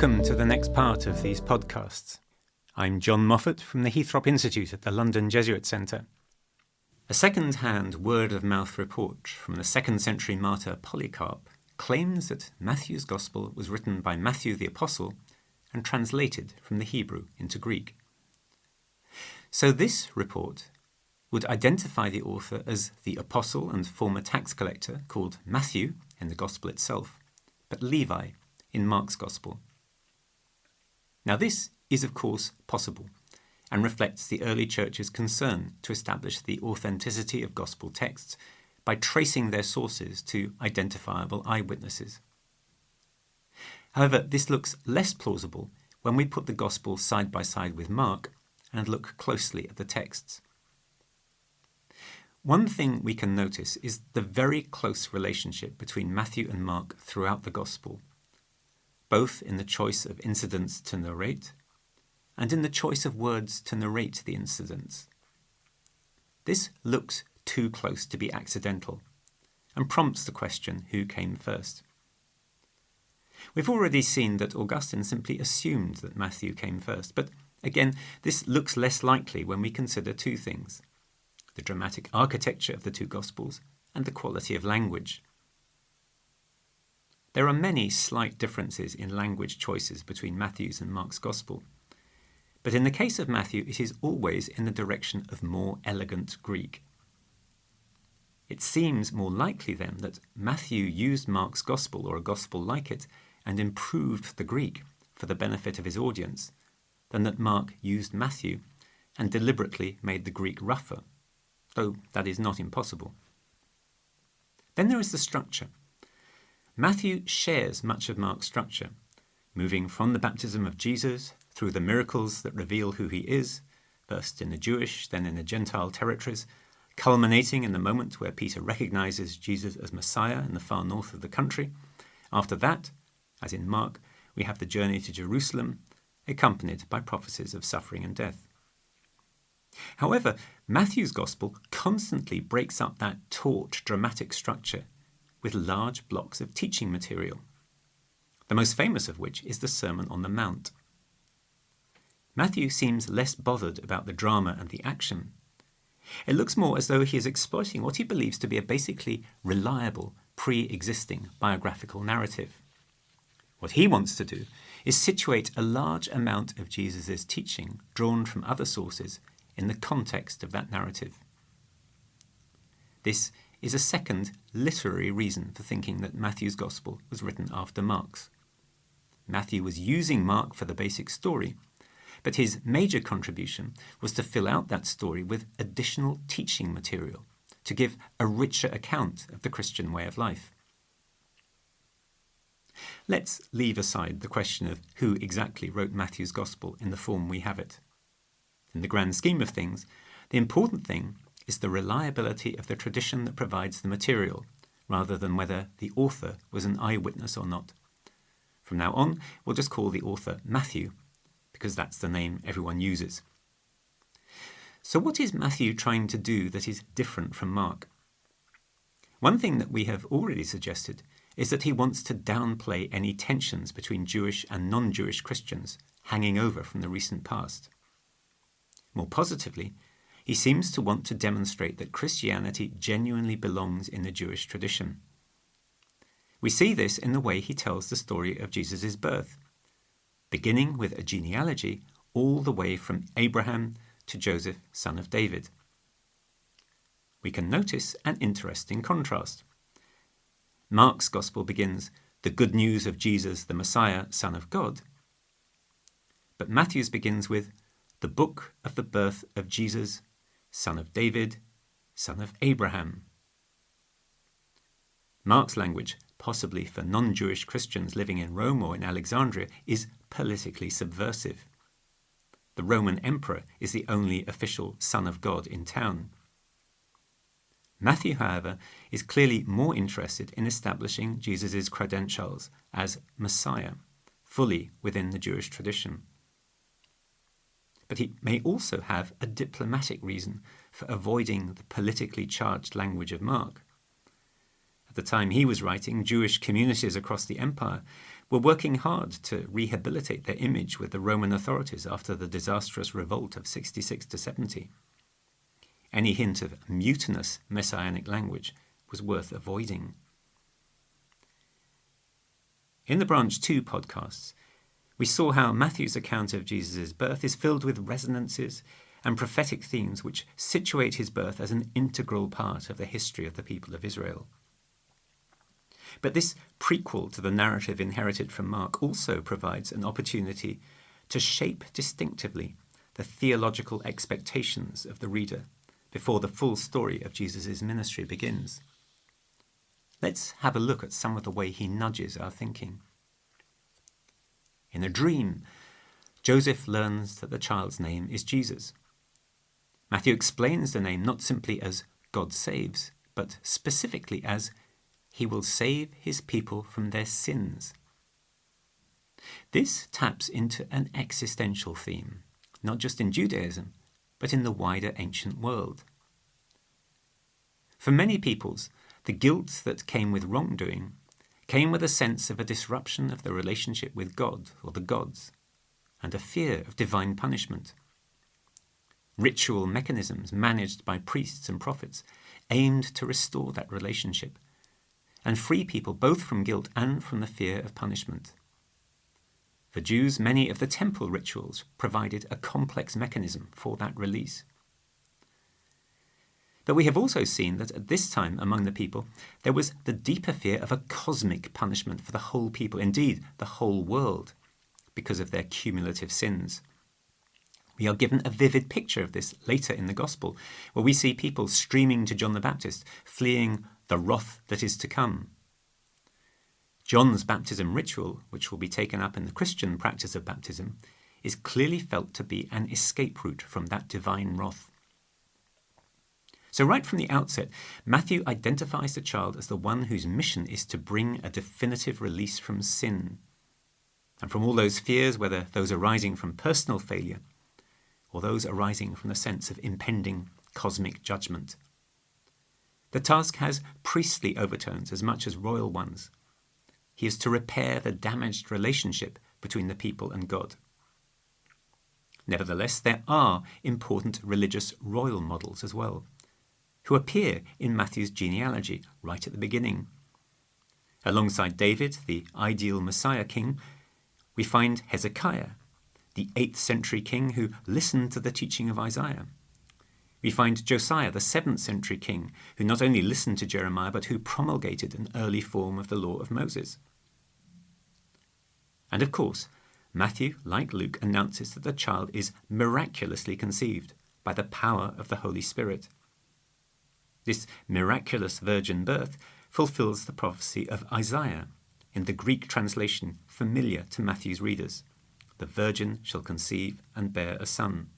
Welcome to the next part of these podcasts. I'm John Moffatt from the Heathrop Institute at the London Jesuit Centre. A second-hand word-of-mouth report from the 2nd century martyr Polycarp claims that Matthew's Gospel was written by Matthew the Apostle and translated from the Hebrew into Greek. So this report would identify the author as the apostle and former tax collector called Matthew in the Gospel itself, but Levi in Mark's Gospel. Now this is of course possible and reflects the early church's concern to establish the authenticity of Gospel texts by tracing their sources to identifiable eyewitnesses. However, this looks less plausible when we put the Gospel side by side with Mark and look closely at the texts. One thing we can notice is the very close relationship between Matthew and Mark throughout the Gospel, both in the choice of incidents to narrate and in the choice of words to narrate the incidents. This looks too close to be accidental and prompts the question, who came first? We've already seen that Augustine simply assumed that Matthew came first, but again, this looks less likely when we consider two things: the dramatic architecture of the two Gospels and the quality of language. There are many slight differences in language choices between Matthew's and Mark's Gospel, but in the case of Matthew, it is always in the direction of more elegant Greek. It seems more likely then that Matthew used Mark's Gospel or a Gospel like it and improved the Greek for the benefit of his audience, than that Mark used Matthew and deliberately made the Greek rougher, though that is not impossible. Then there is the structure. Matthew shares much of Mark's structure, moving from the baptism of Jesus through the miracles that reveal who he is, first in the Jewish, then in the Gentile territories, culminating in the moment where Peter recognizes Jesus as Messiah in the far north of the country. After that, as in Mark, we have the journey to Jerusalem, accompanied by prophecies of suffering and death. However, Matthew's Gospel constantly breaks up that taut, dramatic structure with large blocks of teaching material, the most famous of which is the Sermon on the Mount. Matthew seems less bothered about the drama and the action. It looks more as though he is exploiting what he believes to be a basically reliable, pre-existing biographical narrative. What he wants to do is situate a large amount of Jesus' teaching drawn from other sources in the context of that narrative. This is a second literary reason for thinking that Matthew's Gospel was written after Mark's. Matthew was using Mark for the basic story, but his major contribution was to fill out that story with additional teaching material, to give a richer account of the Christian way of life. Let's leave aside the question of who exactly wrote Matthew's Gospel in the form we have it. In the grand scheme of things, the important thing is the reliability of the tradition that provides the material, rather than whether the author was an eyewitness or not. From now on, we'll just call the author Matthew, because that's the name everyone uses. So what is Matthew trying to do that is different from Mark? One thing that we have already suggested is that he wants to downplay any tensions between Jewish and non-Jewish Christians hanging over from the recent past. More positively, he seems to want to demonstrate that Christianity genuinely belongs in the Jewish tradition. We see this in the way he tells the story of Jesus' birth, beginning with a genealogy all the way from Abraham to Joseph, son of David. We can notice an interesting contrast. Mark's Gospel begins, "The good news of Jesus, the Messiah, Son of God." But Matthew's begins with, "The book of the birth of Jesus, son of David, son of Abraham." Mark's language, possibly for non-Jewish Christians living in Rome or in Alexandria, is politically subversive. The Roman emperor is the only official Son of God in town. Matthew, however, is clearly more interested in establishing Jesus' credentials as Messiah, fully within the Jewish tradition. But he may also have a diplomatic reason for avoiding the politically charged language of Mark. At the time he was writing, Jewish communities across the empire were working hard to rehabilitate their image with the Roman authorities after the disastrous revolt of 66 to 70. Any hint of mutinous messianic language was worth avoiding. In the Branch 2 podcasts, we saw how Matthew's account of Jesus' birth is filled with resonances and prophetic themes which situate his birth as an integral part of the history of the people of Israel. But this prequel to the narrative inherited from Mark also provides an opportunity to shape distinctively the theological expectations of the reader before the full story of Jesus' ministry begins. Let's have a look at some of the way he nudges our thinking. In a dream, Joseph learns that the child's name is Jesus. Matthew explains the name not simply as God saves, but specifically as He will save his people from their sins. This taps into an existential theme, not just in Judaism, but in the wider ancient world. For many peoples, the guilt that came with wrongdoing came with a sense of a disruption of the relationship with God or the gods, and a fear of divine punishment. Ritual mechanisms managed by priests and prophets aimed to restore that relationship and free people both from guilt and from the fear of punishment. For Jews, many of the temple rituals provided a complex mechanism for that release. But we have also seen that at this time among the people, there was the deeper fear of a cosmic punishment for the whole people, indeed the whole world, because of their cumulative sins. We are given a vivid picture of this later in the Gospel, where we see people streaming to John the Baptist, fleeing the wrath that is to come. John's baptism ritual, which will be taken up in the Christian practice of baptism, is clearly felt to be an escape route from that divine wrath. So right from the outset, Matthew identifies the child as the one whose mission is to bring a definitive release from sin, and from all those fears, whether those arising from personal failure or those arising from the sense of impending cosmic judgment. The task has priestly overtones as much as royal ones. He is to repair the damaged relationship between the people and God. Nevertheless, there are important religious royal models as well, who appear in Matthew's genealogy right at the beginning. Alongside David, the ideal Messiah king, we find Hezekiah, the 8th century king who listened to the teaching of Isaiah. We find Josiah, the 7th century king, who not only listened to Jeremiah, but who promulgated an early form of the law of Moses. And of course, Matthew, like Luke, announces that the child is miraculously conceived by the power of the Holy Spirit. This miraculous virgin birth fulfills the prophecy of Isaiah, in the Greek translation familiar to Matthew's readers. The virgin shall conceive and bear a son.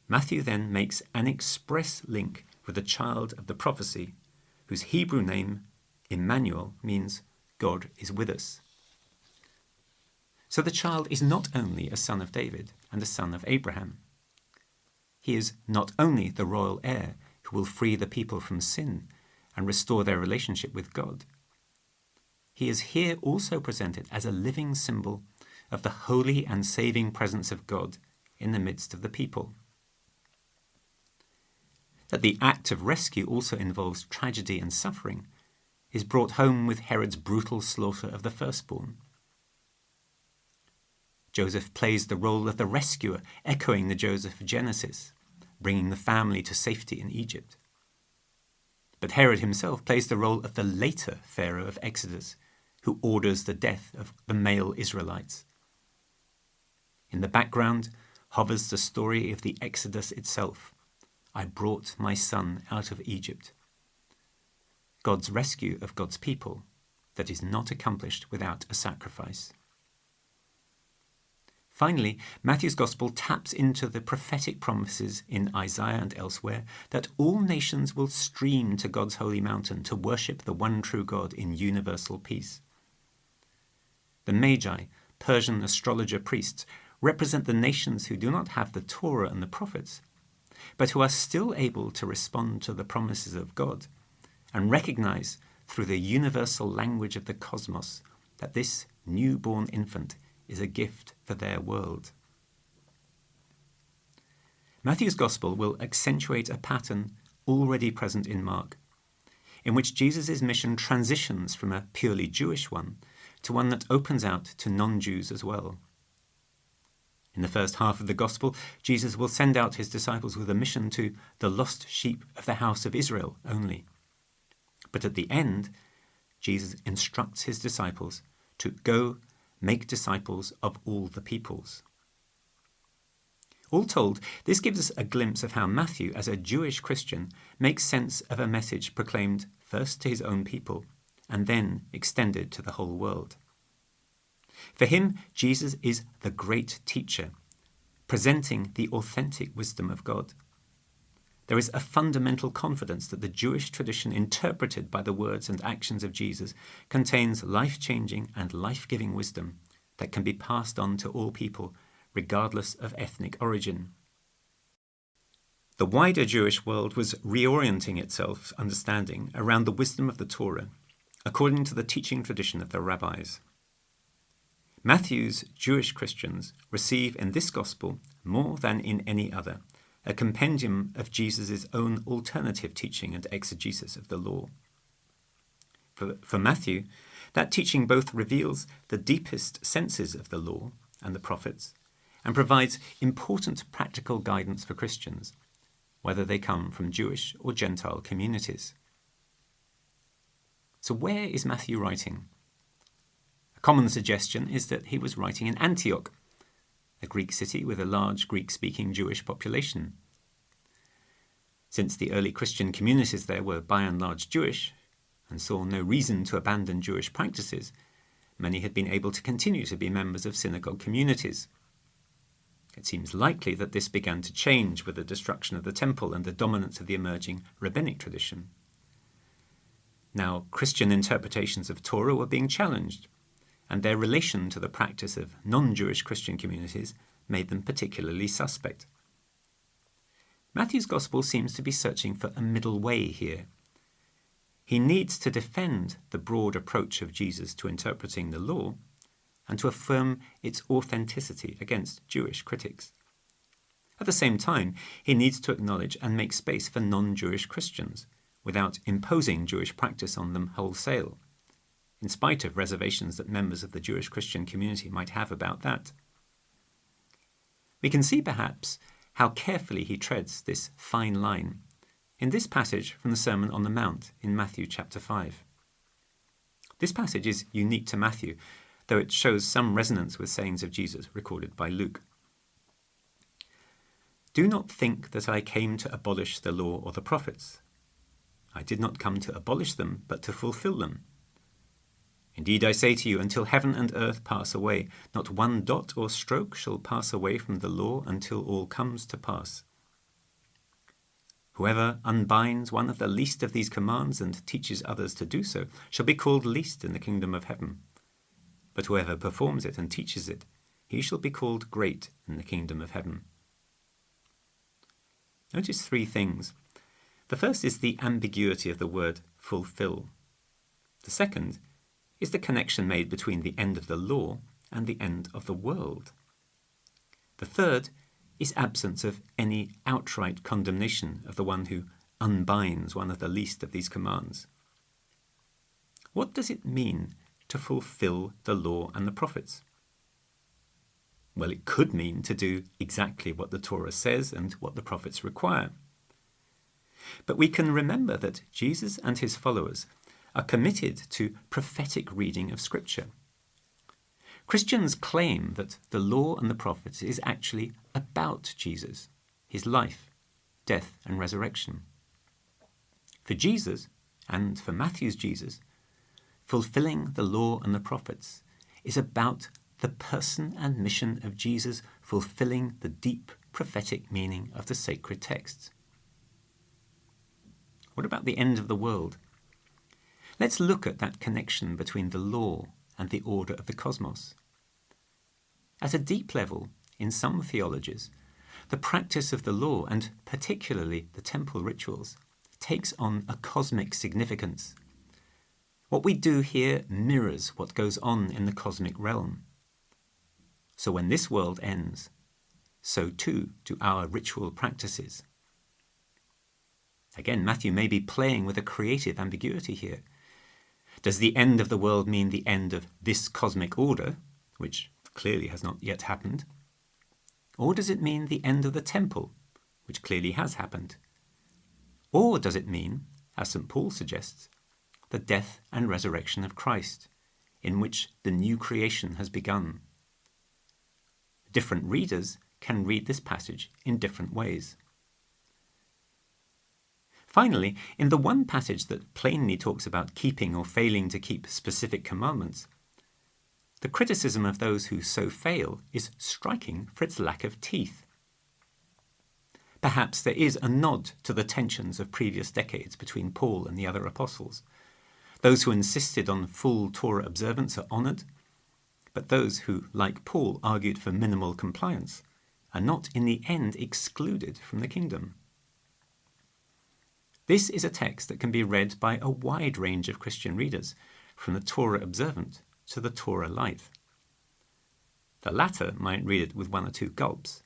Matthew then makes an express link with the child of the prophecy, whose Hebrew name, Emmanuel, means God is with us. So the child is not only a son of David and a son of Abraham. He is not only the royal heir who will free the people from sin and restore their relationship with God. He is here also presented as a living symbol of the holy and saving presence of God in the midst of the people. That the act of rescue also involves tragedy and suffering is brought home with Herod's brutal slaughter of the firstborn. Joseph plays the role of the rescuer, echoing the Joseph of Genesis, bringing the family to safety in Egypt. But Herod himself plays the role of the later Pharaoh of Exodus, who orders the death of the male Israelites. In the background hovers the story of the Exodus itself. I brought my son out of Egypt. God's rescue of God's people that is not accomplished without a sacrifice. Finally, Matthew's Gospel taps into the prophetic promises in Isaiah and elsewhere that all nations will stream to God's holy mountain to worship the one true God in universal peace. The Magi, Persian astrologer priests, represent the nations who do not have the Torah and the prophets, but who are still able to respond to the promises of God and recognize through the universal language of the cosmos that this newborn infant is a gift for their world. Matthew's Gospel will accentuate a pattern already present in Mark, in which Jesus' mission transitions from a purely Jewish one to one that opens out to non-Jews as well. In the first half of the Gospel, Jesus will send out his disciples with a mission to the lost sheep of the house of Israel only. But at the end, Jesus instructs his disciples to go make disciples of all the peoples. All told, this gives us a glimpse of how Matthew, as a Jewish Christian, makes sense of a message proclaimed first to his own people and then extended to the whole world. For him, Jesus is the great teacher, presenting the authentic wisdom of God. There is a fundamental confidence that the Jewish tradition interpreted by the words and actions of Jesus contains life-changing and life-giving wisdom that can be passed on to all people, regardless of ethnic origin. The wider Jewish world was reorienting itself understanding around the wisdom of the Torah, according to the teaching tradition of the rabbis. Matthew's Jewish Christians receive in this gospel, more than in any other, a compendium of Jesus' own alternative teaching and exegesis of the law. For Matthew, that teaching both reveals the deepest senses of the law and the prophets and provides important practical guidance for Christians, whether they come from Jewish or Gentile communities. So where is Matthew writing? A common suggestion is that he was writing in Antioch, a Greek city with a large Greek-speaking Jewish population. Since the early Christian communities there were by and large Jewish and saw no reason to abandon Jewish practices, many had been able to continue to be members of synagogue communities. It seems likely that this began to change with the destruction of the temple and the dominance of the emerging rabbinic tradition. Now, Christian interpretations of Torah were being challenged, and their relation to the practice of non-Jewish Christian communities made them particularly suspect. Matthew's Gospel seems to be searching for a middle way here. He needs to defend the broad approach of Jesus to interpreting the law and to affirm its authenticity against Jewish critics. At the same time, he needs to acknowledge and make space for non-Jewish Christians without imposing Jewish practice on them wholesale, in spite of reservations that members of the Jewish Christian community might have about that. We can see perhaps how carefully he treads this fine line in this passage from the Sermon on the Mount in Matthew chapter 5. This passage is unique to Matthew, though it shows some resonance with sayings of Jesus recorded by Luke. "Do not think that I came to abolish the law or the prophets. I did not come to abolish them, but to fulfill them. Indeed, I say to you, until heaven and earth pass away, not one dot or stroke shall pass away from the law until all comes to pass. Whoever unbinds one of the least of these commands and teaches others to do so shall be called least in the kingdom of heaven. But whoever performs it and teaches it, he shall be called great in the kingdom of heaven." Notice three things. The first is the ambiguity of the word fulfill. The second is the connection made between the end of the law and the end of the world. The third is absence of any outright condemnation of the one who unbinds one of the least of these commands. What does it mean to fulfill the law and the prophets? Well, it could mean to do exactly what the Torah says and what the prophets require. But we can remember that Jesus and his followers are committed to prophetic reading of Scripture. Christians claim that the law and the prophets is actually about Jesus, his life, death, and resurrection. For Jesus, and for Matthew's Jesus, fulfilling the law and the prophets is about the person and mission of Jesus fulfilling the deep prophetic meaning of the sacred texts. What about the end of the world? Let's look at that connection between the law and the order of the cosmos. At a deep level, in some theologies, the practice of the law, and particularly the temple rituals, takes on a cosmic significance. What we do here mirrors what goes on in the cosmic realm. So when this world ends, so too do our ritual practices. Again, Matthew may be playing with a creative ambiguity here. Does the end of the world mean the end of this cosmic order, which clearly has not yet happened? Or does it mean the end of the temple, which clearly has happened? Or does it mean, as St. Paul suggests, the death and resurrection of Christ, in which the new creation has begun? Different readers can read this passage in different ways. Finally, in the one passage that plainly talks about keeping or failing to keep specific commandments, the criticism of those who so fail is striking for its lack of teeth. Perhaps there is a nod to the tensions of previous decades between Paul and the other apostles. Those who insisted on full Torah observance are honoured, but those who, like Paul, argued for minimal compliance are not in the end excluded from the kingdom. This is a text that can be read by a wide range of Christian readers, from the Torah observant to the Torah light. The latter might read it with one or two gulps.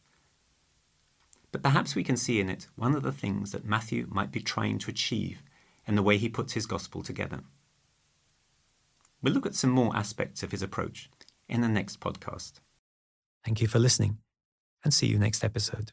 But perhaps we can see in it one of the things that Matthew might be trying to achieve in the way he puts his gospel together. We'll look at some more aspects of his approach in the next podcast. Thank you for listening, and see you next episode.